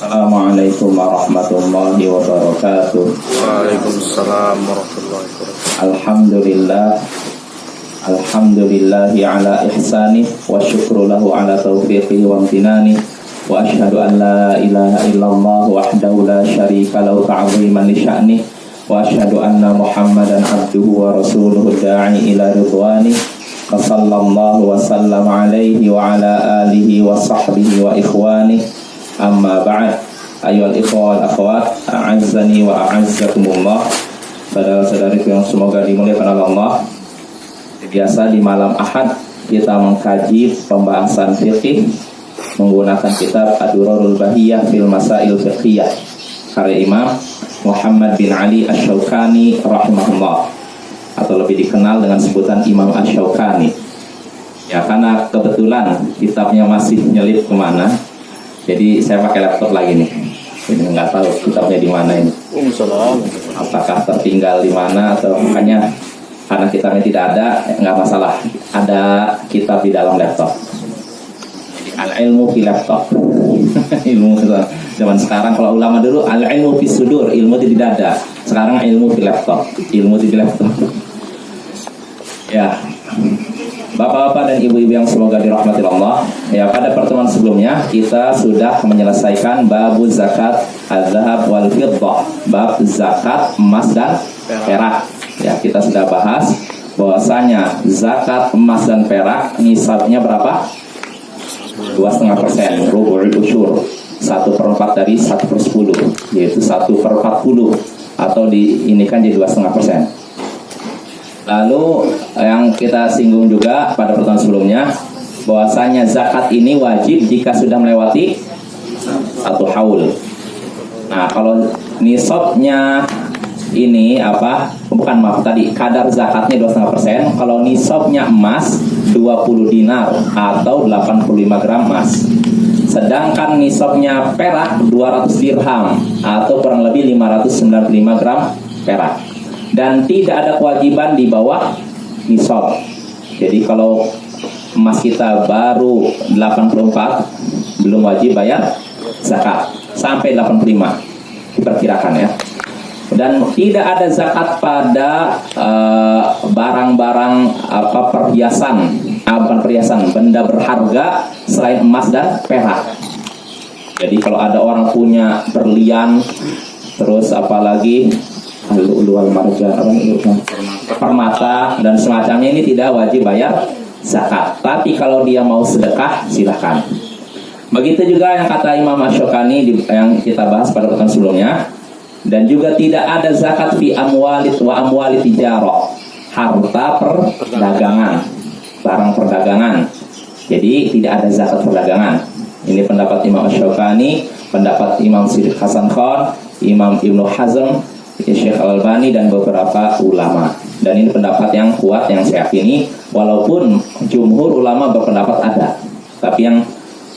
Assalamualaikum warahmatullahi wabarakatuh. Waalaikumsalam warahmatullahi wabarakatuh. Alhamdulillahi ala ihsani wa syukru lahu ala taufiqihi wa amtinani wa ashhadu an la ilaha illallah wahdahu la syarika lahu ta'ziman li sya'ni wa ashhadu anna Muhammadan abduhu wa rasuluhu da'i ila ridwani wa sallallahu wa sallam alaihi wa ala alihi wa sahbihi wa ikhwani. Amma ba'd, ayyuhal ikhwal akhwat, a'azzani wa a'azzakumullah. Saudara-saudariku yang semoga dimuliakan Allah. Biasa di malam Ahad kita mengkaji pembahasan fikih menggunakan kitab Ad-Durarul Bahiyah fil Masail Fiqhiyah karya Imam Muhammad bin Ali Asy-Syaukani rahimahullah, atau lebih dikenal dengan sebutan Imam Asy-Syaukani. Ya, karena kebetulan kitabnya masih nyelip kemana, jadi saya pakai laptop lagi nih. Ini nggak tahu kitabnya di mana ini. Apakah tertinggal di mana atau makanya karena kitabnya tidak ada, nggak masalah. Ada kitab di dalam laptop. Jadi al-ilmu fi laptop. Ilmu zaman sekarang, kalau ulama dulu al-ilmu fi sudur, ilmu di dada. Sekarang ilmu fi laptop, ilmu di laptop. Ya. Bapak-bapak dan ibu-ibu yang semoga dirahmati Allah. Ya, pada pertemuan sebelumnya kita sudah menyelesaikan bab zakat az-zahab wal fiddah, bab zakat emas dan perak. Ya, kita sudah bahas bahwasanya zakat emas dan perak nisabnya berapa? 2,5%, rubu'ul usyur, 1/4 dari 1/10, yaitu 1/40, atau diinikan jadi 2,5%. Lalu yang kita singgung juga pada pertemuan sebelumnya, bahwasanya zakat ini wajib jika sudah melewati 1 haul. Nah, kalau nisabnya ini kadar zakatnya 2,5%. Kalau nisabnya emas 20 dinar atau 85 gram emas. Sedangkan nisabnya perak 200 dirham atau kurang lebih 595 gram perak. Dan tidak ada kewajiban di bawah nisab. Jadi kalau emas kita baru 84, belum wajib bayar zakat sampai 85 diperkirakan ya. Dan tidak ada zakat pada barang-barang perhiasan, benda berharga selain emas dan perak. Jadi kalau ada orang punya berlian, terus apalagi lual marjan, permata dan semacamnya, ini tidak wajib bayar zakat. Tapi kalau dia mau sedekah, silakan. Begitu juga yang kata Imam Asy-Syaukani yang kita bahas pada pertemuan sebelumnya. Dan juga tidak ada zakat fi amwalit wa amwalit tijarah, harta perdagangan, barang perdagangan. Jadi tidak ada zakat perdagangan. Ini pendapat Imam Asy-Syaukani, pendapat Imam Siddiq Hasan Khan, Imam Ibnu Hazm, Syekh Al-Albani dan beberapa ulama. Dan ini pendapat yang kuat yang saya yakini, walaupun jumhur ulama berpendapat ada. Tapi yang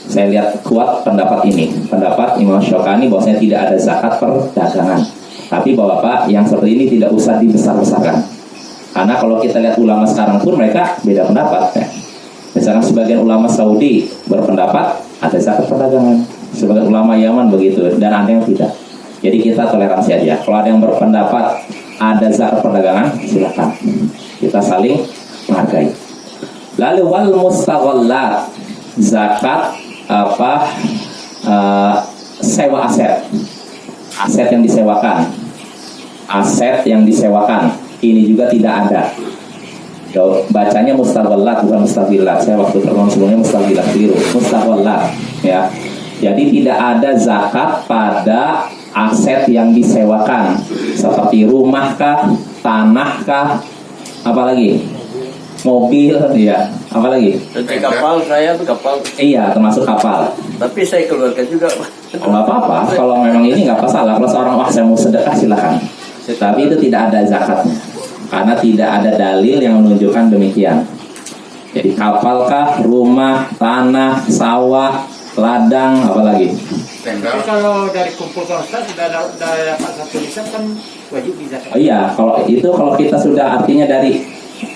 saya lihat kuat pendapat ini, pendapat Imam Asy-Syaukani, bahwasanya tidak ada zakat perdagangan. Tapi Bapak yang seperti ini tidak usah dibesar-besarkan. Karena kalau kita lihat ulama sekarang pun mereka beda pendapat ya. Misalnya sebagian ulama Saudi berpendapat ada zakat perdagangan, sebagian ulama Yaman begitu, dan ada yang tidak. Jadi kita toleransi aja. Kalau ada yang berpendapat ada zakat perdagangan, silakan. Kita saling menghargai. Lalu wal mustaghallat, zakat sewa aset. Aset yang disewakan. Aset yang disewakan. Ini juga tidak ada. Bacanya mustaghallat bukan mustaghilat. Saya waktu pertemuan sebelumnya mustaghilat keliru. Mustaghallat ya. Jadi tidak ada zakat pada aset yang disewakan, seperti rumah kah, tanah kah, apalagi mobil, ya, apalagi Kapal, saya tuh kapal. Iya, termasuk kapal. Tapi saya keluarkan juga. Nggak apa-apa, kalau memang ini nggak masalah. Kalau seorang saya mau sedekah silakan. Tapi itu tidak ada zakatnya, karena tidak ada dalil yang menunjukkan demikian. Jadi kapal kah, rumah, tanah, sawah, ladang, apalagi. Tapi kalau dari kumpulkan Ustaz sudah dapat satu lisan kan wajib dizakat. Oh iya, kalau kita sudah artinya dari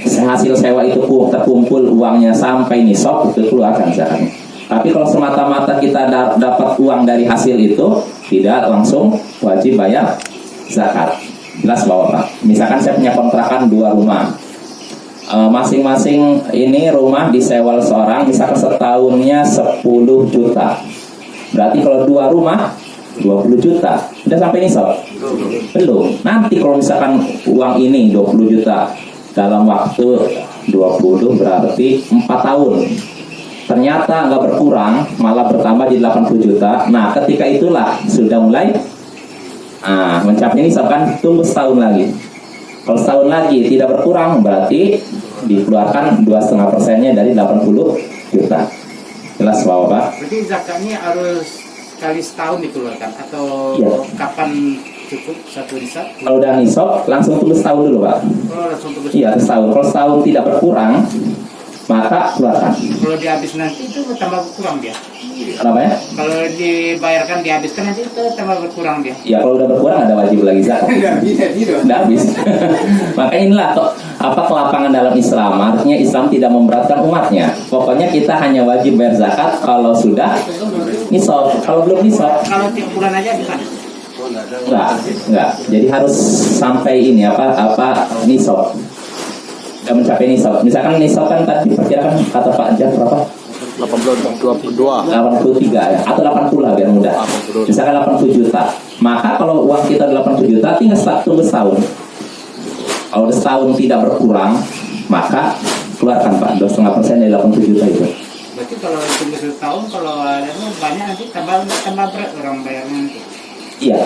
hasil sewa itu terkumpul uangnya sampai nisab, itu keluarkan zakatnya. Tapi kalau semata-mata kita dapat uang dari hasil itu, tidak langsung wajib bayar zakat. Jelas Bapak? Misalkan saya punya kontrakan 2 rumah, masing-masing ini rumah disewa seorang, misalkan setahunnya 10 juta. Berarti kalau 2 rumah 20 juta. Udah sampai nisab? Belum. Nanti kalau misalkan uang ini 20 juta dalam waktu 20 berarti 4 tahun. Ternyata nggak berkurang, malah bertambah di 80 juta. Nah, ketika itulah sudah mulai mencapai nisab kan, tunggu setahun lagi. Kalau setahun lagi tidak berkurang, berarti dikeluarkan 2,5%-nya dari 80 juta. Jelas Bapak? Berarti zakatnya harus sekali setahun dikeluarkan atau Iya. kapan cukup satu nisab? Kalau udah nisab, langsung tunggu setahun dulu Pak. Oh, langsung tunggu. Iya, setahun. Kalau setahun tidak berkurang, maka keluarkan. Kalau dihabis nanti itu tambah berkurang dia. Kenapa ya? Kalau dibayarkan dihabiskan nanti itu tambah berkurang dia. Ya kalau udah berkurang ada wajib lagi zakat. Udah habis. Maka inilah kelapangan dalam Islam. Artinya Islam tidak memberatkan umatnya. Pokoknya kita hanya wajib bayar zakat kalau sudah nisab. Kalau belum nisab, Kalau tiap bulan aja bisa. enggak. Jadi harus sampai ini nisab. Sudah mencapai nisab. Misalkan nisab kan tadi perkirakan kata Pak Jan berapa? 22. 83 ya, atau 80 lah biar mudah. Misalkan 80 juta. Maka kalau uang kita 80 juta tinggal tunggu setahun. Kalau setahun tidak berkurang, maka keluarkan Pak 2,5% dari 80 juta itu. Berarti kalau tunggu setahun, kalau ada banyak nanti tambah berat orang bayarnya nanti. Iya.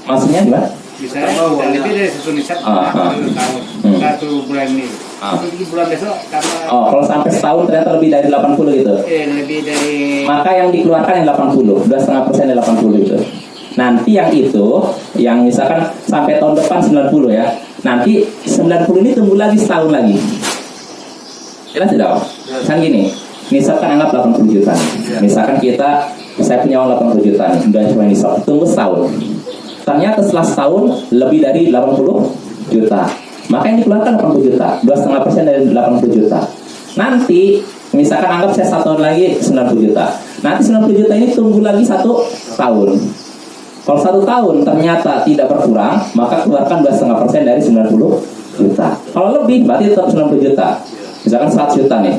Maksudnya gimana? Misalnya udah lebih dari satu nisab satu tahun, satu bulan ini. Di bulan besok tambah. Oh, kalau sampai setahun ternyata lebih dari 80 gitu. Lebih dari. Maka yang dikeluarkan yang 80, 2,5% dari 80 itu. Nanti yang misalkan sampai tahun depan 90 ya. Nanti 90 ini tunggu lagi setahun lagi. Jelas tidak Pak? Kan gini, misalkan anggap 80 juta. Misalkan saya punya uang 80 juta nih, udah cuma nisab, tunggu setahun. Ternyata setelah setahun lebih dari 80 juta. Maka yang dikeluarkan 80 juta, 2,5% dari 80 juta. Nanti misalkan anggap saya 1 tahun lagi 90 juta. Nanti 90 juta ini tunggu lagi 1 tahun. Kalau 1 tahun ternyata tidak berkurang, maka keluarkan 2,5% dari 90 juta. Kalau lebih berarti tetap 90 juta. Misalkan 100 juta nih.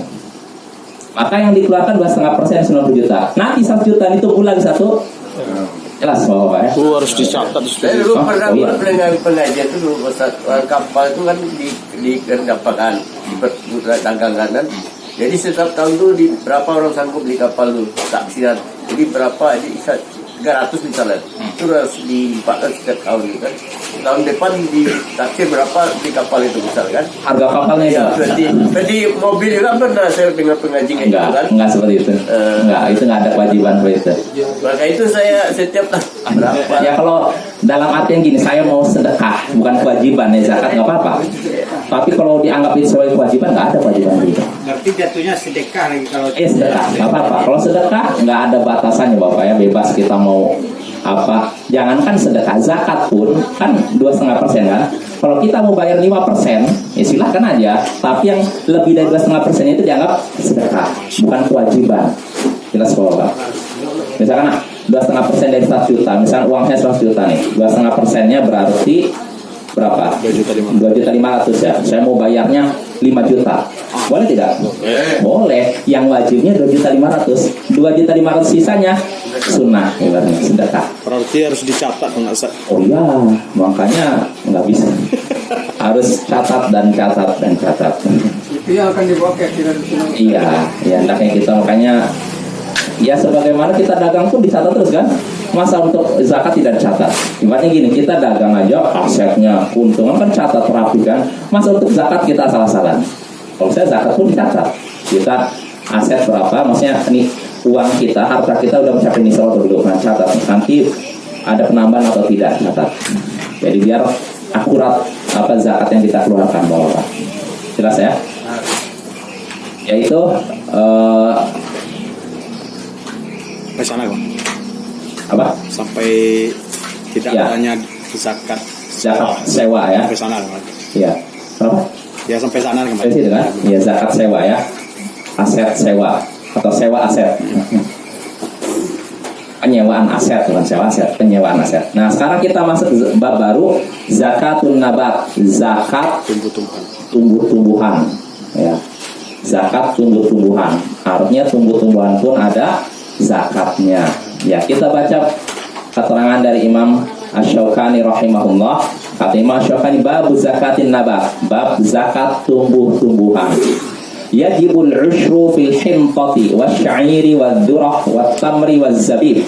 Maka yang dikeluarkan 2,5% dari 90 juta. Nanti 1 juta ini tunggu lagi 1. Jelas Bapak ya? Harus dicatat. Saya dulu pernah pengajian itu dulu kapal itu kan di kapal kan, dagangan kan. Jadi setiap tahun tuh berapa orang sanggup beli kapal tuh taksiran. Jadi berapa? Jadi 300 misalnya. Itu harus dipakar setiap tahun gitu kan. Tahun depan di taksir berapa di kapal itu misalkan. Harga kapalnya ya, berarti mobil juga pernah saya dengar pengaji kayak gitu kan. Enggak seperti itu. Itu enggak ada kewajiban seperti itu. Maka itu saya setiap berapa. Ya kalau dalam artian gini, saya mau sedekah, bukan kewajiban ya, zakat nggak apa-apa. Tapi kalau dianggap itu sebagai kewajiban, nggak ada kewajiban itu. Berarti jatuhnya sedekah lagi kalau. Sedekah, nggak apa-apa. Kalau sedekah nggak ada batasannya Bapak ya, bebas kita mau apa. Jangankan sedekah, zakat pun kan 2,5% kan. Kalau kita mau bayar 5%, ya silahkan aja. Tapi yang lebih dari 2,5% itu dianggap sedekah, bukan kewajiban. Jelas Bapak. Misalkan 2,5% dari 100 juta, misalkan uangnya 100 juta nih, 2,5%-nya berarti berapa? 2.500.000 ya. Saya mau bayarnya 5 juta. Boleh tidak? Boleh. Yang wajibnya 2.500.000. 2.500.000 sisanya sunnah, ibaratnya sedekah. Berarti harus dicatat enggak? Oh iya, makanya nggak bisa. Harus catat. Itu yang akan dibawa ke akhirat. Iya, ya hendaknya kita makanya ya sebagaimana kita dagang pun dicatat terus kan. Masa untuk zakat tidak dicatat? Ibaratnya gini, kita dagang aja asetnya, keuntungan kan catat rapi kan. Masa untuk zakat kita salah-salah? Kalau saya zakat pun dicatat. Kita aset berapa, maksudnya ini uang kita, harta kita udah mencapai nisab atau belum, nah catat. Nanti ada penambahan atau tidak, catat. Jadi biar akurat apa zakat yang kita keluarkan Bapak. Jelas ya? Yaitu Ke sana Bang. apa? Sampai tidak Ya. hanya zakat Sewa ya. sampai sana Bang. Iya. Berapa? Ya sampai sana Dari kembali. situ kan? Ya zakat sewa ya. Aset sewa. atau sewa aset. Penyewaan aset, bukan sewa aset, penyewaan aset. Nah, sekarang kita masuk bab baru, zakatun nabat, zakat tumbuh-tumbuhan. Ya. Zakat tumbuh-tumbuhan. Artinya tumbuh-tumbuhan pun ada zakatnya. Ya, kita baca keterangan dari Imam Asy-Syaukani rahimahullah. Kata Imam Asy-Syaukani, bab zakatin nabat, bab zakat tumbuh-tumbuhan. Yajibul ushru fil hintati wasy'iri wadzurah wattamri wazzabib.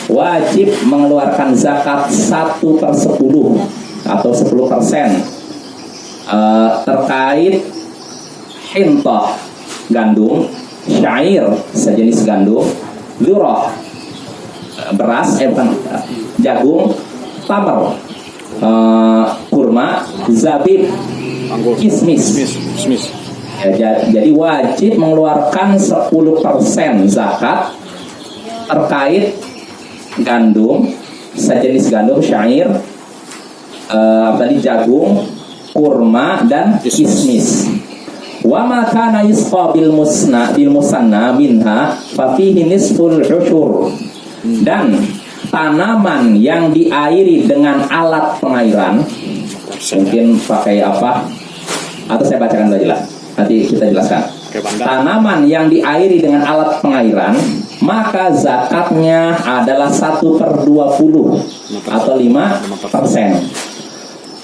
Wajib mengeluarkan zakat 1/10 atau 10% terkait hintah gandum, syair sejenis gandum, dzurah beras, jagung, tamar, kurma, zabib, kismis. Ya, jadi wajib mengeluarkan 10% zakat terkait gandum, sejenis gandum, syair, tadi jagung, kurma dan kismis. Wa ma kana yusqa bil musanna minha fa fihi nisful ushur. Dan tanaman yang diairi dengan alat pengairan, mungkin pakai apa? Atau saya bacakan dulu lah. Nanti kita jelaskan. Tanaman yang diairi dengan alat pengairan, maka zakatnya adalah 1/20 atau 5%.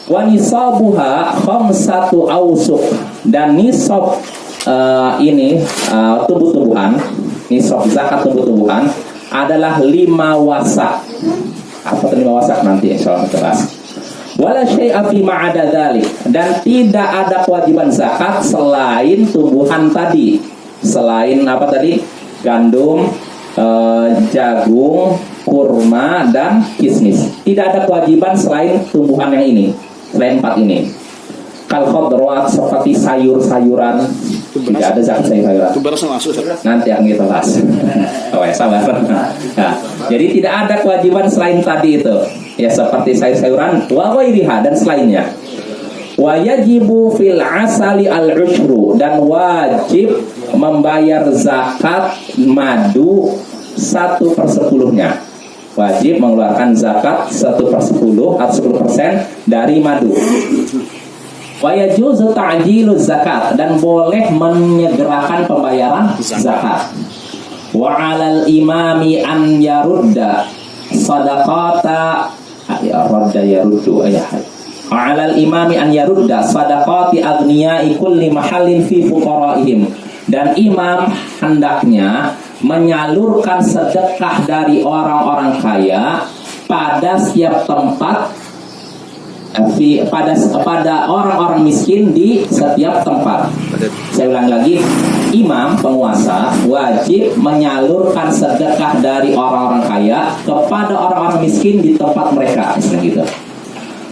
Wa nisabuha khamsatu awsuq, dan nisab tumbuh-tumbuhan, nisab zakat tumbuh-tumbuhan adalah 5 wasak. Apa itu 5 wasak nanti insyaallah kita bahas. Wala syai'a fi ma'ada dzalik, dan tidak ada kewajiban zakat selain tumbuhan tadi. Selain apa tadi? Gandum, jagung, kurma dan kismis. Tidak ada kewajiban selain tumbuhan yang ini, selain 4 ini. Kal khadrawat, seperti sayur-sayuran, tidak ada zakat sayur-sayuran. Nanti yang kita bahas. Oh ya, sabar. Nah, jadi tidak ada kewajiban selain tadi itu. Ya, seperti sayur-sayuran, wa ghairiha, dan selainnya. Wa yajibu fil asali al-ushru, dan wajib membayar zakat madu 1/10-nya. Wajib mengeluarkan zakat 1/10 atau 10% dari madu. Wa yajuzu ta'jilu zakat, dan boleh menyegerakan pembayaran zakat. Wa 'alal imami an yarudda sadaqata Alal imami an yarudda sadaqati aghniyai kulli mahallin fi fuqaraihim, dan imam hendaknya menyalurkan sedekah dari orang-orang kaya pada setiap tempat, pada orang-orang miskin di setiap tempat. Saya ulang lagi, imam penguasa wajib menyalurkan sedekah dari orang-orang kaya kepada orang-orang miskin di tempat mereka, gitu.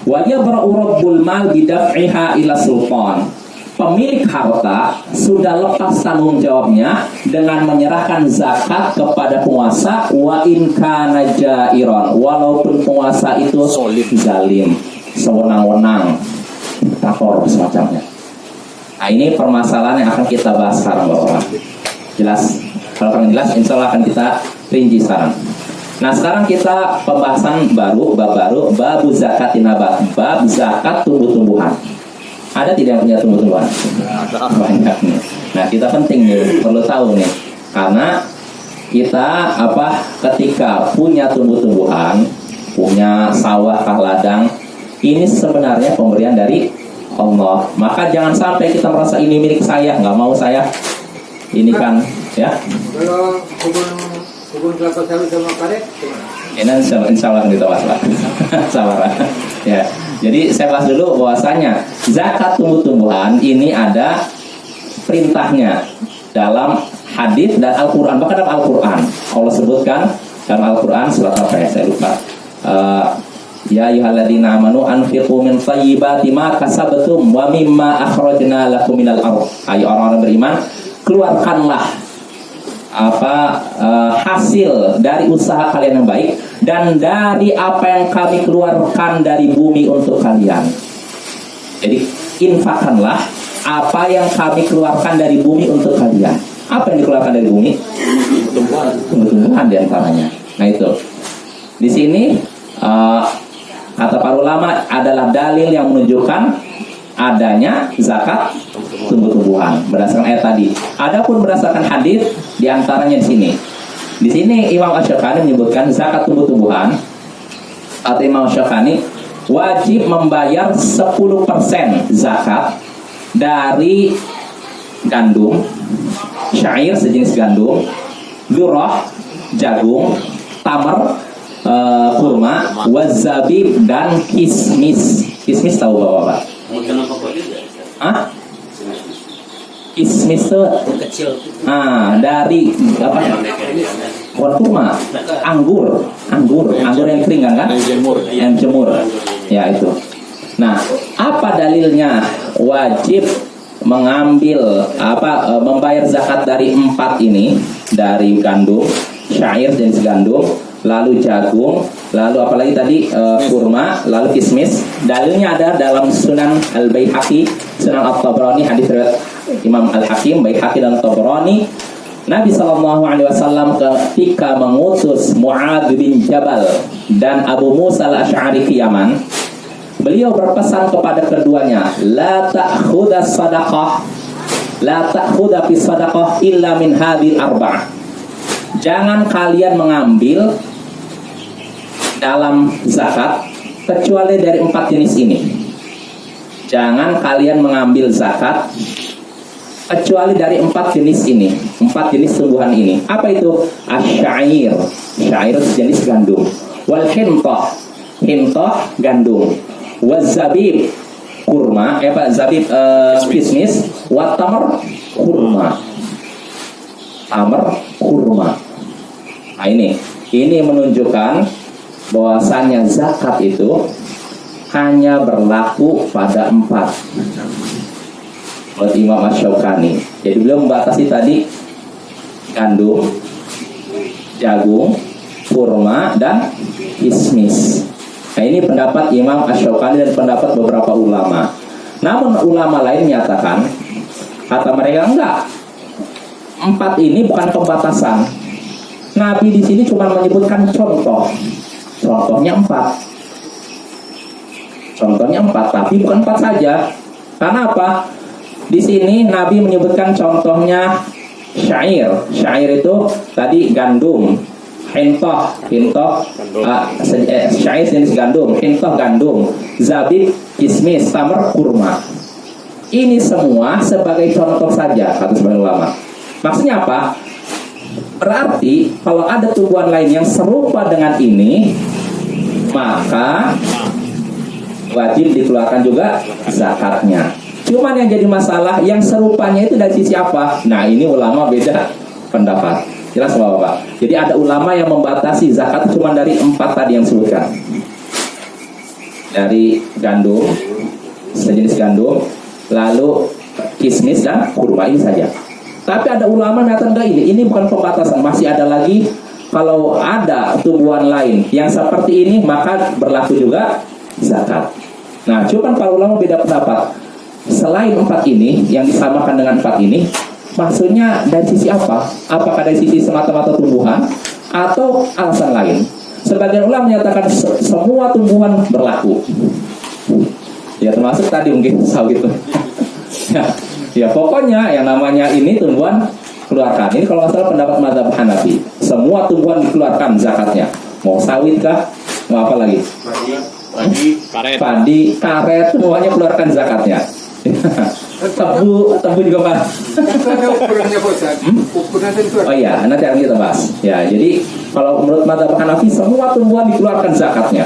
Wajib rabbul mal bidaf'iha ila sultan. Pemilik harta sudah lepas tanggung jawabnya dengan menyerahkan zakat kepada penguasa, wa in kana jairon, walaupun penguasa itu zalim, sewenang-wenang, diktator semacamnya. Nah, ini permasalahan yang akan kita bahas sekarang, Bapak. Jelas? Kalau akan jelas, insya Allah akan kita rinci sekarang. Nah, sekarang kita pembahasan baru, bab baru, bab zakatin nabat, bab zakat tumbuh-tumbuhan. Ada tidak yang punya tumbuh-tumbuhan? Banyak nih. Nah, kita penting nih, perlu tahu nih, karena kita ketika punya tumbuh-tumbuhan, punya sawah kah ladang, ini sebenarnya pemberian dari Allah. Maka jangan sampai kita merasa ini milik saya, nggak mau saya. Ini kan, ya. Kalau hubung kelapa sawit sama karet, Ini insya Allah kita bahas lah. Sabar. Ya. Jadi saya bahas dulu bahwasanya zakat tumbuh-tumbuhan ini ada perintahnya dalam hadis dan Al-Quran. Bahkan dalam Al-Quran Allah sebutkan dalam Al-Quran surat apa ya, saya lupa. Ya ayyuhalladzina amanu anfiqu min thayyibati ma kasabtum wa mimma akhrajna lakum minal ardh. Ayo orang-orang beriman, keluarkanlah hasil dari usaha kalian yang baik dan dari apa yang kami keluarkan dari bumi untuk kalian. Jadi infakkanlah apa yang kami keluarkan dari bumi untuk kalian. Apa yang dikeluarkan dari bumi? Tumbuh-tumbuhan diantaranya. Nah itu. Di sini kata para ulama adalah dalil yang menunjukkan adanya zakat tumbuh-tumbuhan berdasarkan ayat tadi. Adapun berdasarkan hadis diantaranya di sini. Di sini Imam Asy-Syafi'i menyebutkan zakat tumbuh-tumbuhan. Kata Imam Asy-Syafi'i wajib membayar 10% zakat dari gandum, syair sejenis gandum, dzurrah jagung, tamar kurma, wazabib dan kismis. Kismis tahu Bapak? Hah? Kismis itu dari apa? Bukan kurma, anggur yang kering kan? Yang jemur. Ya itu. Nah, apa dalilnya wajib mengambil membayar zakat dari 4 ini, dari gandum, syair jenis gandum, lalu jagung, lalu apalagi tadi kurma, lalu kismis. Dalilnya ada dalam Sunan Al-Baihaqi, Sunan At-Tabrani, hadis riwayat Imam Al-Hakim, Baihaqi dan Tabrani. Nabi SAW ketika mengutus Mu'adz bin Jabal dan Abu Musa Al-Asy'ari ke Yaman, beliau berpesan kepada keduanya, la ta'khudha fi sadaqah illa min hadhil arba'ah. Jangan kalian mengambil dalam zakat kecuali dari 4 jenis ini. Jangan kalian mengambil zakat kecuali dari 4 jenis ini, 4 jenis tumbuhan ini. Apa itu? Asy-syair, syair jenis gandum. Wal hintah, hintah gandum. Wazabib, kurma, zabib kismis. Wat tamar, kurma. Tamar, kurma. Nah ini menunjukkan bahwasanya zakat itu hanya berlaku pada 4 oleh Imam Asy-Syafi'i. Jadi beliau membatasi tadi gandum, jagung, kurma dan kismis. Nah ini pendapat Imam Asy-Syafi'i dan pendapat beberapa ulama. Namun ulama lain menyatakan, kata mereka enggak, 4 ini bukan pembatasan. Nabi di sini cuma menyebutkan contoh. Contohnya 4. Contohnya 4, tapi bukan 4 saja. Karena apa? Di sini Nabi menyebutkan contohnya syair. Syair itu tadi gandum, hintah, syair jenis gandum, hintah gandum, zabib, kismis, tamar, kurma. Ini semua sebagai contoh saja, kata sebagian ulama. Maksudnya apa? Berarti kalau ada tumbuhan lain yang serupa dengan ini, maka wajib dikeluarkan juga zakatnya. Cuman yang jadi masalah, yang serupanya itu dari sisi apa? Nah ini ulama beda pendapat. Jelas Bapak? Jadi ada ulama yang membatasi zakat cuma dari 4 tadi yang disebutkan. Dari gandum, sejenis gandum, lalu kismis dan kurma, ini saja. Tapi ada ulama yang mengatakan ini bukan pembatasan, masih ada lagi. Kalau ada tumbuhan lain yang seperti ini, maka berlaku juga zakat. Nah, cuman para ulama beda pendapat. Selain 4 ini, yang disamakan dengan 4 ini, maksudnya dari sisi apa? Apakah dari sisi semata-mata tumbuhan atau alasan lain? Sebagian ulama menyatakan semua tumbuhan berlaku. Ya termasuk tadi mungkin gitu. Ya pokoknya yang namanya ini tumbuhan keluarkan. Ini kalau masalah pendapat mazhab Hanafi, semua tumbuhan dikeluarkan zakatnya. Mau sawit kah? Mau apa lagi? Padi, karet, semuanya keluarkan zakatnya. Tebu juga Pak. Oh iya, nanti akan kita bahas. Ya, jadi kalau menurut mazhab Hanafi semua tumbuhan dikeluarkan zakatnya.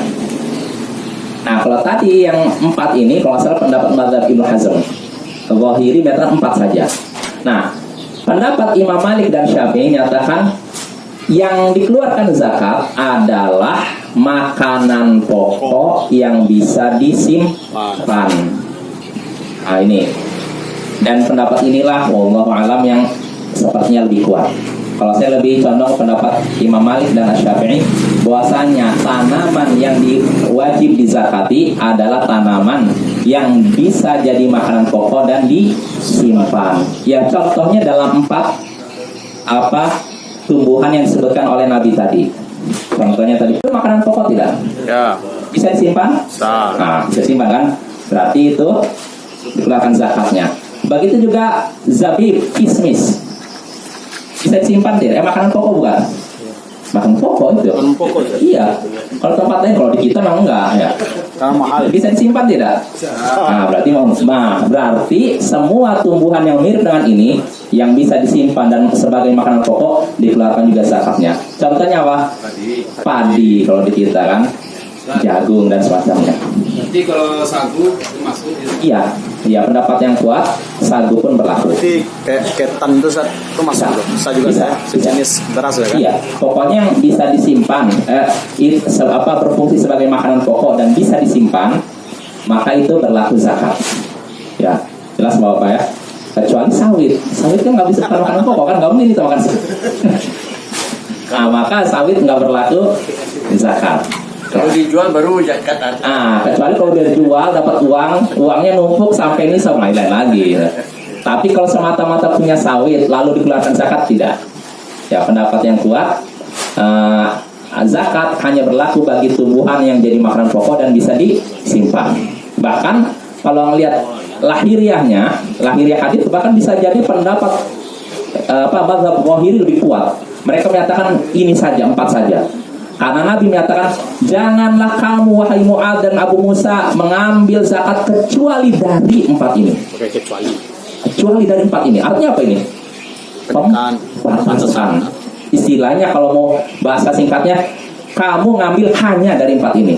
Nah, kalau tadi yang 4 ini kalau salah pendapat mazhab Ibnu Hazm. Zahiri menyatakan 4 saja. Nah, pendapat Imam Malik dan Syafi'i menyatakan yang dikeluarkan zakat adalah makanan pokok yang bisa disimpan. Nah ini. Dan pendapat inilah wallahu alam yang sepertinya lebih kuat. Kalau saya lebih condong pendapat Imam Malik dan Syafi'i, bahwasanya tanaman yang wajib dizakati adalah tanaman yang bisa jadi makanan pokok dan disimpan. Ya contohnya dalam 4 tumbuhan yang disebutkan oleh Nabi tadi. Contohnya tadi itu makanan pokok tidak? Ya. Bisa disimpan? Nah, bisa disimpan kan? Berarti itu dikeluarkan zakatnya. Begitu juga zabib, kismis. Bisa disimpan tidak? Makanan pokok bukan? Makanan pokok itu. Makanan pokok. Iya. Kalau tempat lain, kalau di kita memang enggak ya. Karena mahal. Bisa disimpan tidak? Nah, berarti semua tumbuhan yang mirip dengan ini yang bisa disimpan dan sebagai makanan pokok dikeluarkan juga zakatnya. Contohnya apa? Padi kalau di kita kan, jagung dan semacamnya. Jadi kalau sagu masuk. Iya, pendapat yang kuat sagu pun berlaku. Berarti kayak ketan itu masuk bisa juga bisa, ya, sejenis beras ya kan? Iya, pokoknya yang bisa disimpan, berfungsi sebagai makanan pokok dan bisa disimpan, maka itu berlaku zakat. Ya, jelas Bapak ya. Kecuali sawit kan nggak bisa makanan pokok kan, nggak mungkin itu makan. Nah, maka sawit nggak berlaku zakat. Kalau dijual baru zakat. Kecuali kalau dia jual dapat uangnya numpuk sampai ini sama lain lagi. Tapi kalau semata-mata punya sawit lalu dikeluarkan zakat tidak. Ya, pendapat yang kuat zakat hanya berlaku bagi tumbuhan yang jadi makanan pokok dan bisa disimpan. Bahkan kalau melihat lahiriah hadits bahkan bisa jadi pendapat mazhab Zahiri lebih kuat. Mereka menyatakan ini saja, 4 saja. Karena Nabi menyatakan, janganlah kamu wahai Mu'adz dan Abu Musa mengambil zakat kecuali dari 4 ini. Oke, Kecuali dari 4 ini. Artinya apa ini? Pantesan. Istilahnya kalau mau bahasa singkatnya, kamu ngambil hanya dari 4 ini.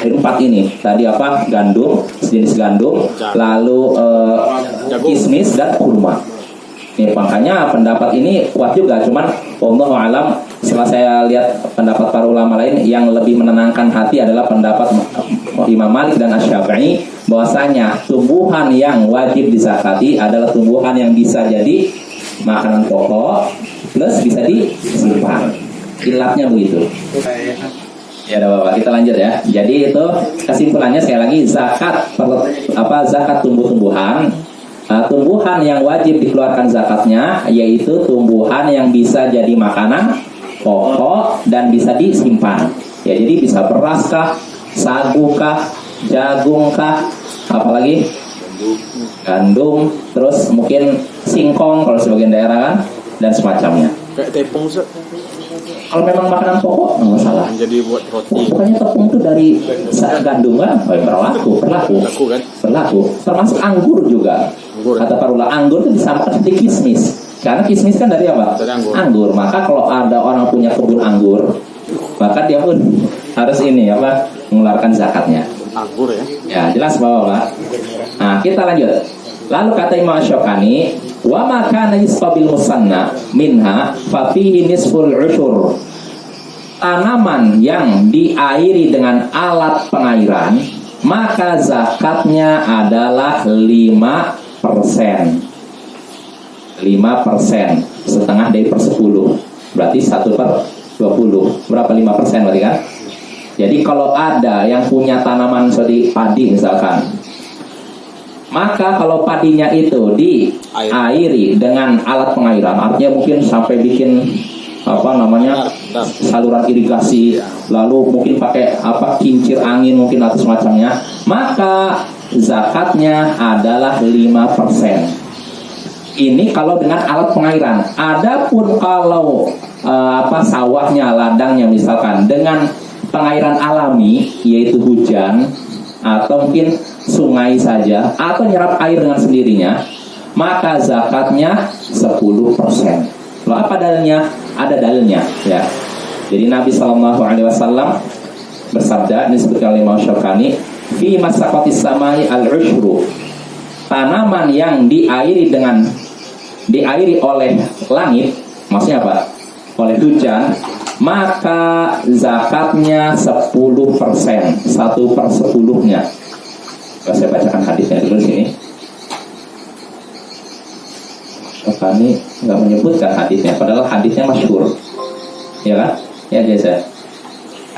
Dari 4 ini. Tadi apa? Gandum, sejenis gandum, lalu kismis dan kurma. Ini makanya pendapat ini kuat juga, cuman wallahu alam setelah saya lihat pendapat para ulama lain yang lebih menenangkan hati adalah pendapat Imam Malik dan Asy-Syafi'i bahwasanya tumbuhan yang wajib dizakati adalah tumbuhan yang bisa jadi makanan pokok plus bisa disimpan. Ilatnya begitu. Ya udah Bapak, kita lanjut ya. Jadi itu kesimpulannya sekali lagi zakat tumbuh-tumbuhan. Tumbuhan yang wajib dikeluarkan zakatnya yaitu tumbuhan yang bisa jadi makanan pokok dan bisa disimpan. Ya, jadi bisa beras kah, sagu kah, jagung kah, apalagi gandum, terus mungkin singkong kalau sebagian daerah kan, dan semacamnya. Kayak tepung Ustaz. Kalau memang makanan pokok nggak masalah. Jadi buat roti. Pokoknya tepung itu dari gandum kan, berlaku. Kan? Berlaku. Termasuk anggur juga. Kata para ulama, anggur itu disamakan seperti kismis. Karena kismis kan dari apa? Dari anggur. Maka kalau ada orang punya kebun anggur, maka dia pun harus mengeluarkan zakatnya. Anggur ya? Ya, jelas Bapak. Nah, kita lanjut. Lalu kata Imam Syukani, wa ma kana yusqabil musanna minha fa fihi nisful ushur. Tanaman yang diairi dengan alat pengairan, maka zakatnya adalah 5%. 5%, setengah dari per 10. Berarti 1/20. Berapa 5% berarti kan? Jadi kalau ada yang punya tanaman seperti padi misalkan, maka kalau padinya itu diairi dengan alat pengairan, artinya mungkin sampai bikin saluran irigasi, lalu mungkin pakai kincir angin mungkin atau semacamnya, maka zakatnya adalah 5%. Ini kalau dengan alat pengairan. Adapun kalau sawahnya, ladangnya misalkan dengan pengairan alami, yaitu hujan atau mungkin sungai saja, atau nyerap air dengan sendirinya, maka zakatnya 10%. Loh, apa dalilnya? Ada dalilnya ya. Jadi Nabi SAW bersabda, disebutkan oleh Imam Syukani, fi masaqatis samai al-ushru. Tanaman yang diairi oleh langit, maksudnya apa? Oleh hujan, maka zakatnya 10%, 1/10-nya. Saya bacakan hadisnya dulu sini. Kami nggak menyebutkan hadisnya, padahal hadisnya masyhur, ya kan? Ya biasa.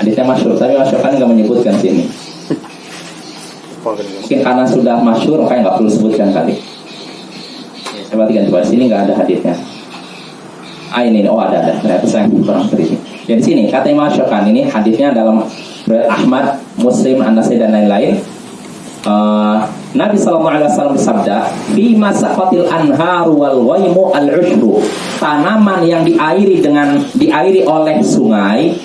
Hadisnya masyhur, tapi masyhur kan nggak menyebutkan sini. Mungkin karena sudah masyhur, makanya nggak perlu sebutkan kali. Saya perhatikan coba sini nggak ada hadisnya. Ini ada. Ternyata saya kurang teliti. Jadi sini kata Imam Syaukani ini hadisnya dalam riwayat Ahmad, Muslim, An-Nasai dan lain-lain. Nabi SAW bersabda, "Fi masaqatil anharu wal waimu al-ushru." Tanaman yang diairi oleh sungai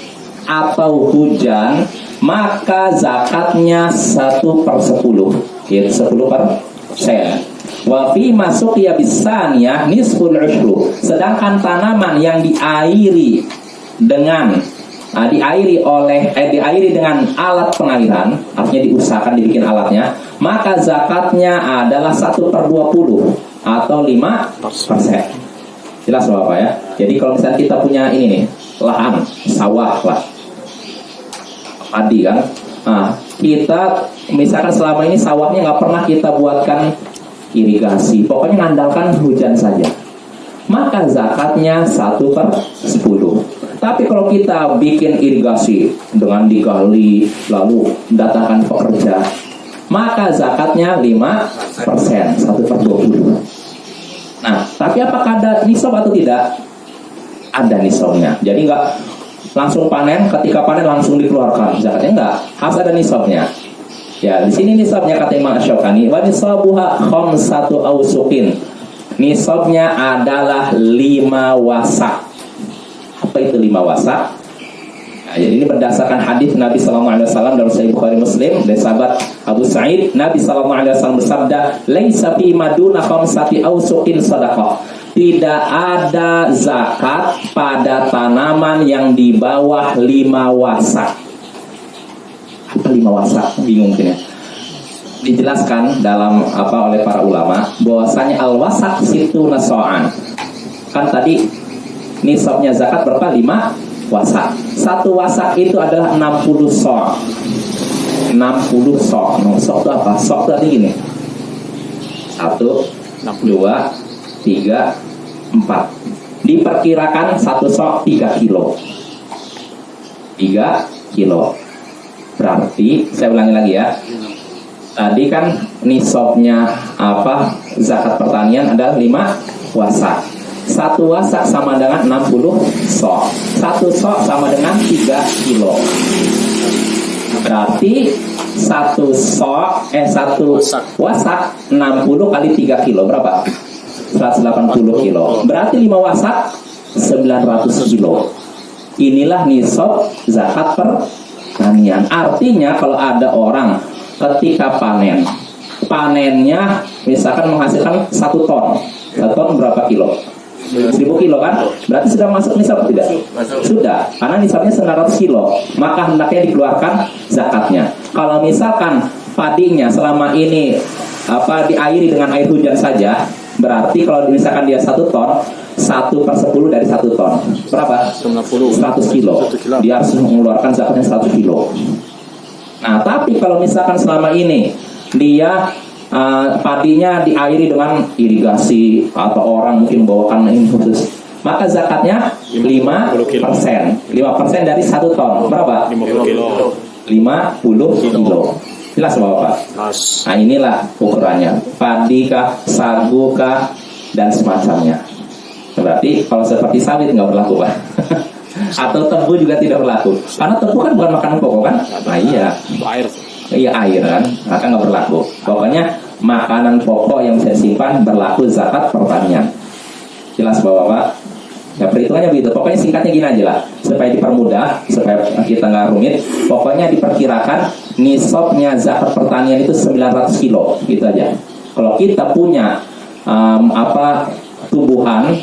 atau hujan, maka zakatnya 1/10, yaitu 10%. Wa fi masuqiya bisaniyah nisful ushru. Sedangkan tanaman yang diairi dengan alat pengairan, artinya diusahakan dibikin alatnya, maka zakatnya adalah 1/20 atau 5%. Jelas Bapak ya. Jadi kalau misalnya kita punya ini nih, lahan, sawah lah, padi kan. Nah, kita misalkan selama ini sawahnya nggak pernah kita buatkan irigasi, pokoknya ngandalkan hujan saja, maka zakatnya 1/10. Tapi kalau kita bikin irigasi dengan digali lalu datangkan pekerja, maka zakatnya 5%, 1/20. Nah, tapi apakah ada nisab atau tidak? Ada nisabnya. Jadi nggak langsung panen, ketika panen langsung dikeluarkan zakatnya, enggak, harus ada nisabnya. Ya, di sini nisabnya kata Imam Syaukani, wa nisabuha khamsatu awsuqin. Nisabnya adalah 5 wasak. Apa itu 5 wasak? Nah, jadi ini berdasarkan hadis Nabi SAW dalam Sahih Bukhari Muslim dari sahabat Abu Sa'id. Nabi SAW bersabda, "Laisa fi maduna khamsati awsuqin shadaqah." Tidak ada zakat pada tanaman yang di bawah 5 wasak. Apa 5 wasak? Bingung mungkin ya. Dijelaskan dalam oleh para ulama bahwasanya al-wasak situ naso'an. Kan tadi nisabnya zakat berapa? 5 wasak. 1 wasak itu adalah 60 sok. 60 sok. Sok itu apa? Sok itu artinya gini. 1, 2, 3, 4. Diperkirakan 1 sok 3 kilo. 3 kilo. Berarti saya ulangi lagi ya. Tadi kan nisabnya zakat pertanian adalah 5 wasak. 1 wasak sama dengan 60 sok. 1 sok sama dengan 3 kilo. Berarti 1 wasak 60 kali 3 kilo berapa? 180 kilo. Berarti 5 wasak 900 kilo. Inilah nisab zakat pertanian. Artinya kalau ada orang ketika panennya misalkan menghasilkan 1 ton. 1 ton berapa kilo? 1000 kilo kan? Berarti sudah masuk nisab tidak? Sudah, karena nisabnya 900 kilo. Maka hendaknya dikeluarkan zakatnya. Kalau misalkan padinya selama ini diairi dengan air hujan saja, berarti kalau misalkan dia 1 ton, 1/10 dari 1 ton berapa? 100 kilo. Dia harus mengeluarkan zakatnya 100 kilo. Nah, tapi kalau misalkan selama ini dia padinya diairi dengan irigasi atau orang mungkin bawakan ini khusus, maka zakatnya 5%. 5% dari 1 ton berapa? 50 kilo. 50 kilo. Jelas Bapak? Nah, inilah ukurannya. Padi kah, sagu kah, dan semacamnya. Berarti kalau seperti sawit nggak berlaku, Pak. Atau tebu juga tidak berlaku. Karena tebu kan bukan makanan pokok kan? Nah, iya. Air. Iya, air kan, maka nggak berlaku. Pokoknya makanan pokok yang saya simpan berlaku zakat pertanian. Jelas Bapak? Ya, perhitungannya begitu. Pokoknya singkatnya gini aja lah, supaya dipermudah, supaya kita nggak rumit. Pokoknya diperkirakan nisabnya zakat pertanian itu 900 kilo, gitu aja. Kalau kita punya tumbuhan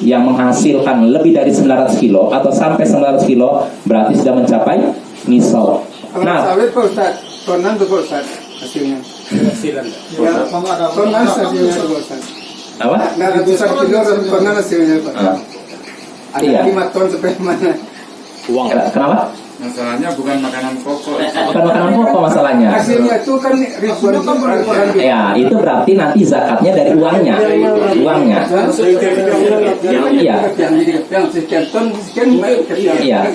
yang menghasilkan lebih dari 900 kilo atau sampai 900 kilo, berarti sudah mencapai nisab. Nah, sawit Pak Ustaz, tonan tuh Pak Ustaz hasilnya. Hasilan. Ya, tonan hasilnya Pak Ustaz. Apa? Nah, ratusan kilo tonan hasilnya Pak. Ada Iya. 5 ton sampai mana? Uang. Kenapa? Masalahnya bukan makanan pokok. Bukan makanan pokok masalahnya. Hasilnya itu kan ribuan ton. Ya, itu berarti nanti zakatnya dari uangnya. Uangnya. Iya. Yang sekian ton, sekian Iya.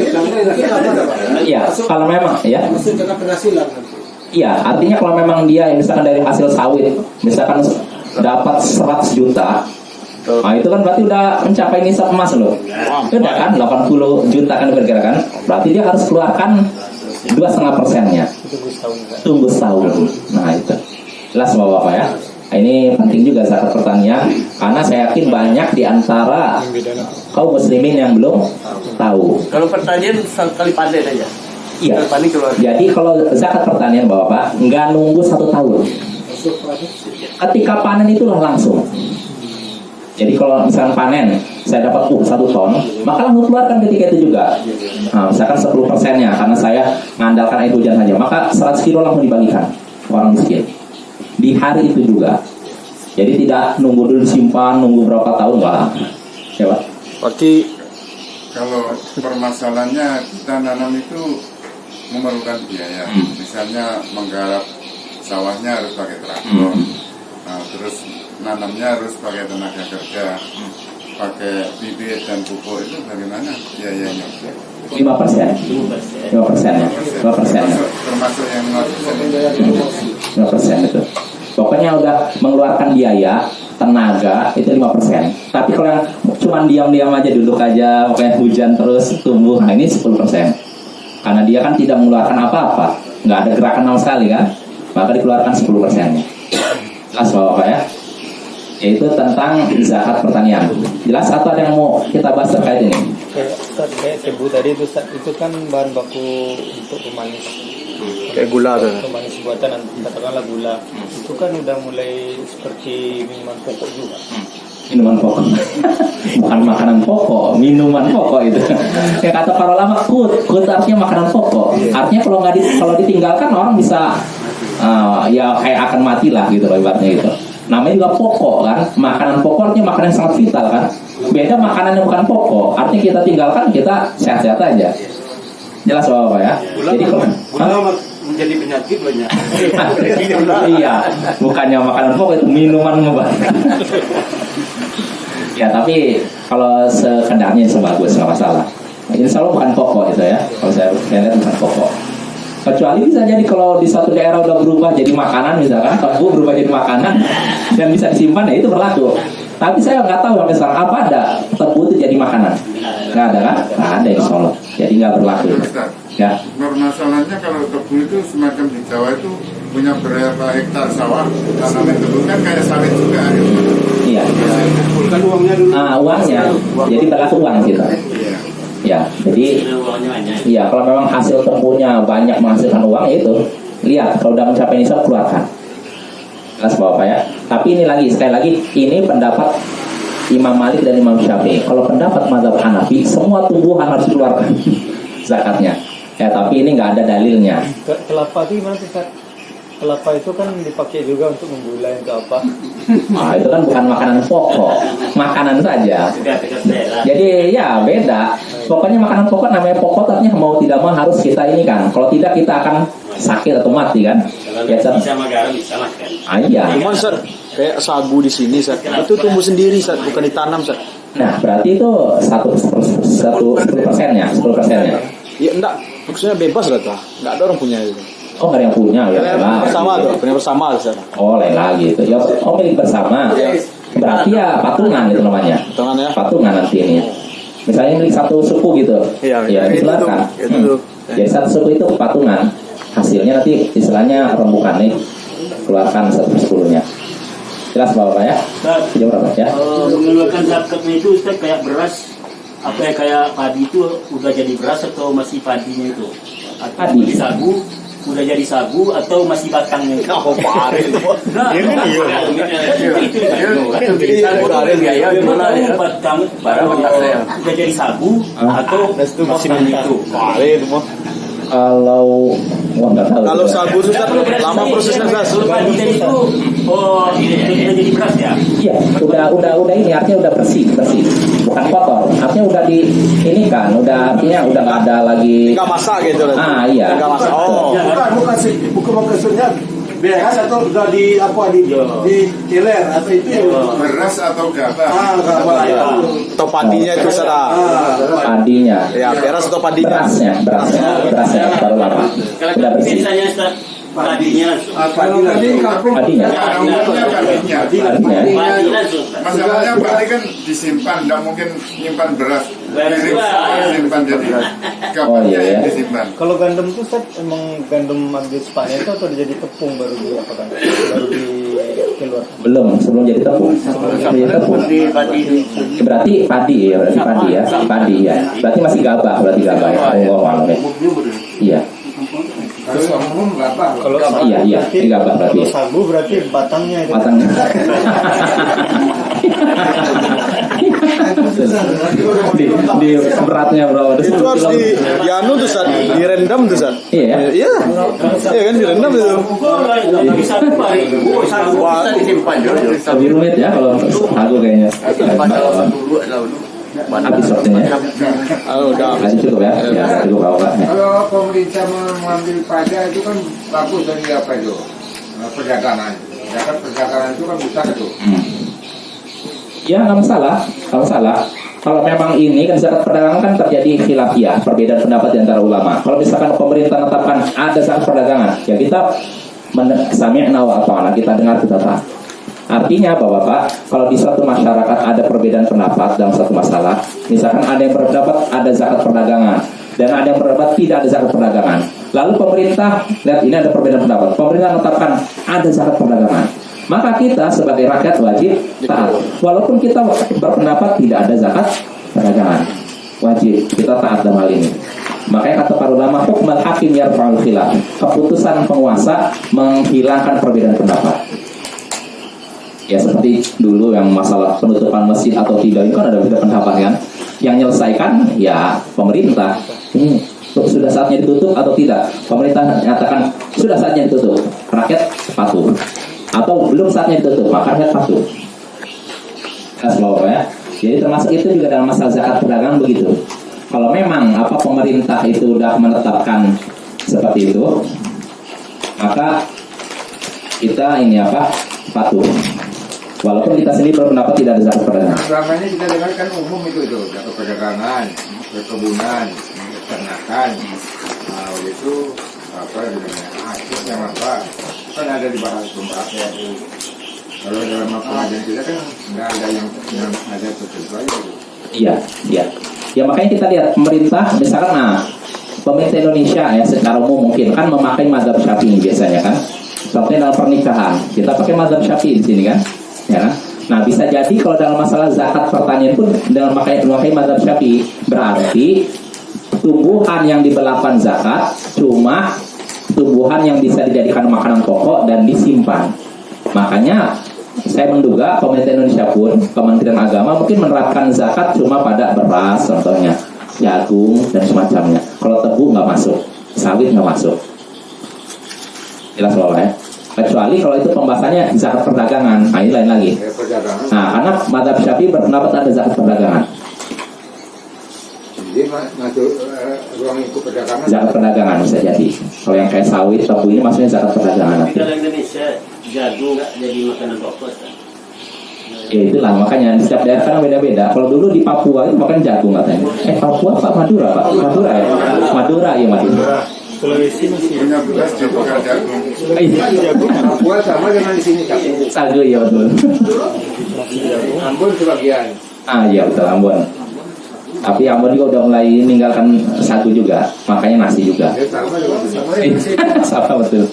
Iya, kalau memang ya. Iya, artinya kalau memang dia misalkan dari hasil sawit, misalkan dapat 100 juta, Nah itu kan berarti udah mencapai nisab emas loh. Udah kan 80 juta kan diperkirakan. Berarti dia harus keluarkan 2,5%-nya. Tunggu setahun. Nah itu jelas Bapak ya. Ini penting juga zakat pertanian, karena saya yakin banyak di antara kaum muslimin yang belum tahu. Kalau pertanian sekali panen aja. Iya. Panen keluar. Jadi kalau zakat pertanian Bapak nggak nunggu 1 tahun. Ketika panen itulah langsung. Jadi kalau misalkan panen saya dapat 1 ton, maka langsung keluarkan ketika itu juga. Nah, misalkan 10%-nya karena saya mengandalkan air hujan saja, maka 100 kilo langsung dibagikan orang miskin. Di hari itu juga. Jadi tidak nunggu dulu disimpan, nunggu berapa tahun lah. Ya Pak. Berarti kalau permasalahannya kita nanam itu memerlukan biaya. Misalnya menggarap sawahnya harus pakai traktor. Nah, terus nanamnya harus pakai tenaga kerja, pakai bibit dan pupuk, itu bagaimana biayanya? 5%. 5%-nya. Termasuk yang 5% itu. Pokoknya udah mengeluarkan biaya, tenaga itu 5%. Tapi kalau yang cuma diam-diam aja, duduk aja, pokoknya hujan terus tumbuh, nah ini 10%. Karena dia kan tidak mengeluarkan apa-apa, nggak ada gerakan sama sekali kan, maka dikeluarkan 10%-nya. Jelas Bapak ya? Yaitu tentang zakat pertanian. Jelas atau ada yang mau kita bahas terkait ini? Kayak tebu tadi itu kan bahan baku untuk pemanis. kayak gula tuh. Pemanis buatan, katakanlah gula. Itu kan udah mulai seperti minuman pokok juga. Minuman pokok. Bukan makanan pokok, minuman pokok itu. Kayak kata para ulama, kut artinya makanan pokok. Artinya kalau ditinggalkan orang bisa ya kayak akan mati lah gitu loh ibaratnya gitu. Namanya juga pokok kan, makanan pokok artinya makanan yang sangat vital kan. Beda makanan yang bukan pokok, artinya kita tinggalkan kita sehat-sehat aja. Jelas Bapak ya. Jadi kalau menjadi penyakit banyak. iya, bukannya makanan pokok itu minuman obat. Ya tapi kalau sekedarnya sebagus nggak masalah. Insya Allah bukan pokok itu ya. Kalau saya lihat bukan pokok. Kecuali bisa jadi kalau di suatu daerah udah berubah jadi makanan, misalkan tebu berubah jadi makanan dan bisa disimpan, ya itu berlaku. Tapi saya nggak tahu sampai sekarang apa ada tebu itu jadi makanan. Nggak ada kan? Nggak ada insya Allah. Jadi nggak berlaku. Ya. Masalahnya kalau tebu itu semacam di Jawa itu punya berapa hektar sawah, tanaman tebu kan kayak sawit juga. Iya. Bukan uangnya dulu. Uangnya. Jadi berlaku uang kita. Iya. Ya, jadi iya kalau memang hasil tebunya banyak menghasilkan uang ya itu lihat kalau udah mencapai nisab keluarkan. Jelas Bapak ya. Tapi ini sekali lagi ini pendapat Imam Malik dan Imam Syafi'i. Kalau pendapat mazhab Hanafi semua tumbuhan harus dikeluarkan zakatnya. Ya tapi ini nggak ada dalilnya. Kelapa itu gimana Ustaz? Kelapa itu kan dipakai juga untuk menggulai untuk apa? Itu kan bukan makanan pokok, makanan saja. Jadi ya beda. Pokoknya makanan pokok namanya pokok, artinya mau tidak mau harus kita ini kan. Kalau tidak kita akan sakit atau mati kan. Ya, Bisa garam bisa makan. Iya. Cuman Sat, kayak sagu di sini Sat, itu tumbuh sendiri Sat, bukan ditanam Sat. Nah berarti itu 10%-nya. Ya enggak, maksudnya bebas lah tuh, enggak ada orang punya itu. Oh nggak ada yang punya ya. Bersama tuh, punya bersama Sat. Oh lain lagi itu. Ya milik bersama. Berarti ya patungan itu namanya. Patungan ya? Patungan nanti ini. Misalnya milik satu suku gitu. Iya. Ya disilakan. Jadi satu suku itu patungan. Hasilnya nanti istilahnya rembukan nih. Keluarkan 1/10-nya. Jelas Bapak ya? Jauh berapa ya? Mengeluarkan zakatnya itu Ustaz kayak beras, apa ya kayak padi itu udah jadi beras atau masih padinya itu? Padi. Jadi sagu, udah jadi sagu atau masih batangnya itu? Oh, pare. Nah, batang udah jadi sagu atau batang itu? Pare itu mah. Kalau nggak tahu. Kalau sagu Sat, lama prosesnya Sat. Padi itu udah jadi beras ya? Iya, udah ini artinya udah bersih, bukan kotor. Artinya udah ini kan, artinya udah nggak ada lagi. Enggak masak gitu lah. Iya. Enggak masak. Oh. Bukan maksudnya beras atau udah di kiler atau itu Beras atau gabah? gabah itu. Atau padinya itu Sat. Padinya. Ya, beras atau padinya. Berasnya baru lama. Kalau Udah bersih. misalnya Ustaz, Padinya. Kalau tadi kampung Padinya. Padinya. Masalahnya padi kan disimpan, tidak mungkin nyimpan beras. Disimpan jadi kapannya yang disimpan. Kalau gandum itu Ustaz, emang gandum habis panen itu atau jadi tepung baru di apa kan? Baru dikeluarkan? Belum, sebelum jadi tepung. Sebelum jadi tepung. Berarti padi ya, padi ya. Berarti masih gabah ya. Allah alam ya. Iya. kalau umum berapa? Kalau Iya, ini gabah berarti. Kalau sagu berarti batangnya itu. Batangnya. di beratnya berapa? Itu harus di anu tuh Sat, direndam tuh Sat. Iya. Iya kan direndam itu. Bisa disimpan juga. Lebih rumit ya kalau sagu kayaknya. Habis waktunya. Udah Masih cukup ya? Ya, cukup Pak. Kalau pemerintah mengambil pajak itu kan bagus dari apa itu? Perdagangan. Perdagangan itu kan besar itu. Ya nggak masalah. Kalau memang ini kan zakat perdagangan kan terjadi khilafiyah, perbedaan pendapat di antara ulama. Kalau misalkan pemerintah menetapkan ada zakat perdagangan, ya kita sami'na wa ata'na, kita dengar kita taat. Artinya Bapak-bapak, kalau di suatu masyarakat ada perbedaan pendapat dalam satu masalah, misalkan ada yang berpendapat ada zakat perdagangan dan ada yang berpendapat tidak ada zakat perdagangan. Lalu pemerintah lihat ini ada perbedaan pendapat. Pemerintah menetapkan ada zakat perdagangan. Maka kita sebagai rakyat wajib taat. Walaupun kita berpendapat tidak ada zakat perdagangan, wajib kita taat dalam hal ini. Makanya kata para ulama, hukmul hakim yarfa'ul khilaf. Keputusan penguasa menghilangkan perbedaan pendapat. Ya seperti dulu yang masalah penutupan masjid atau tidak itu kan ada beda pendapat kan. Yang menyelesaikan ya pemerintah. Ini sudah saatnya ditutup atau tidak. Pemerintah menyatakan sudah saatnya ditutup. Rakyat patuh. Atau belum saatnya ditutup, maka rakyat patuh. Ya. Jadi termasuk itu juga dalam masalah zakat perdagangan begitu. Kalau memang pemerintah itu sudah menetapkan seperti itu, maka kita patuh. Walaupun kita sendiri berpendapat tidak ada zakat perdagangan. Selama ini kita dengarkan umum itu zakat perdagangan, perkebunan, peternakan, itu apa namanya, yang apa kan ada di bahas pembahasan itu. Kalau dalam pengajian kita kan nggak ada yang ada tertentu aja. Iya. Ya makanya kita lihat pemerintah, misalkan pemerintah Indonesia ya secara umum mungkin kan memakai mazhab Syafi'i biasanya kan. Contohnya dalam pernikahan kita pakai mazhab Syafi'i di sini kan. Ya kan? Nah bisa jadi kalau dalam masalah zakat pertanian pun dengan memakai mazhab Syafi'i, berarti tumbuhan yang dibelakang zakat cuma tumbuhan yang bisa dijadikan makanan pokok dan disimpan. Makanya saya menduga pemerintah Indonesia pun, Kementerian Agama mungkin menerapkan zakat cuma pada beras contohnya, jagung dan semacamnya. Kalau tebu nggak masuk, sawit nggak masuk. Jelas Bapak ya? Kecuali kalau itu pembahasannya zakat perdagangan, ini lain lagi. Nah, karena mazhab Syafi'i berpendapat ada zakat perdagangan. Jadi masuk ruang itu perdagangan. Zakat perdagangan bisa jadi. Kalau yang kayak sawit, tebu ini maksudnya zakat perdagangan. Tapi kalau Indonesia jagung nggak jadi makanan pokok kan? Ya itulah makanya di setiap daerah kan beda-beda. Kalau dulu di Papua itu makan jagung katanya. Papua Pak Madura Pak? Madura ya? Madura ya Madura. Sulawesi masih Punya beras dipakai jagung. Jagung. Papua sama dengan di sini jagung. Sagu ya betul. Ambon sebagian. Iya betul Ambon. Tapi Ambon juga udah mulai meninggalkan sagu juga, makanya nasi juga. Sama juga. Sama betul.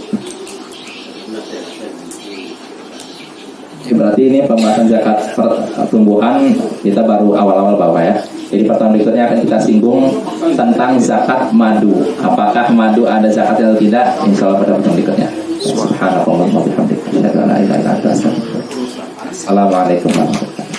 Berarti ini pembahasan zakat pertumbuhan kita baru awal-awal Bapak ya. Jadi pertemuan berikutnya akan kita singgung tentang zakat madu. Apakah madu ada zakatnya atau tidak? Insya Allah pada pertemuan berikutnya. Subhanallah wa bihamdihi. Assalamualaikum warahmatullahi wabarakatuh.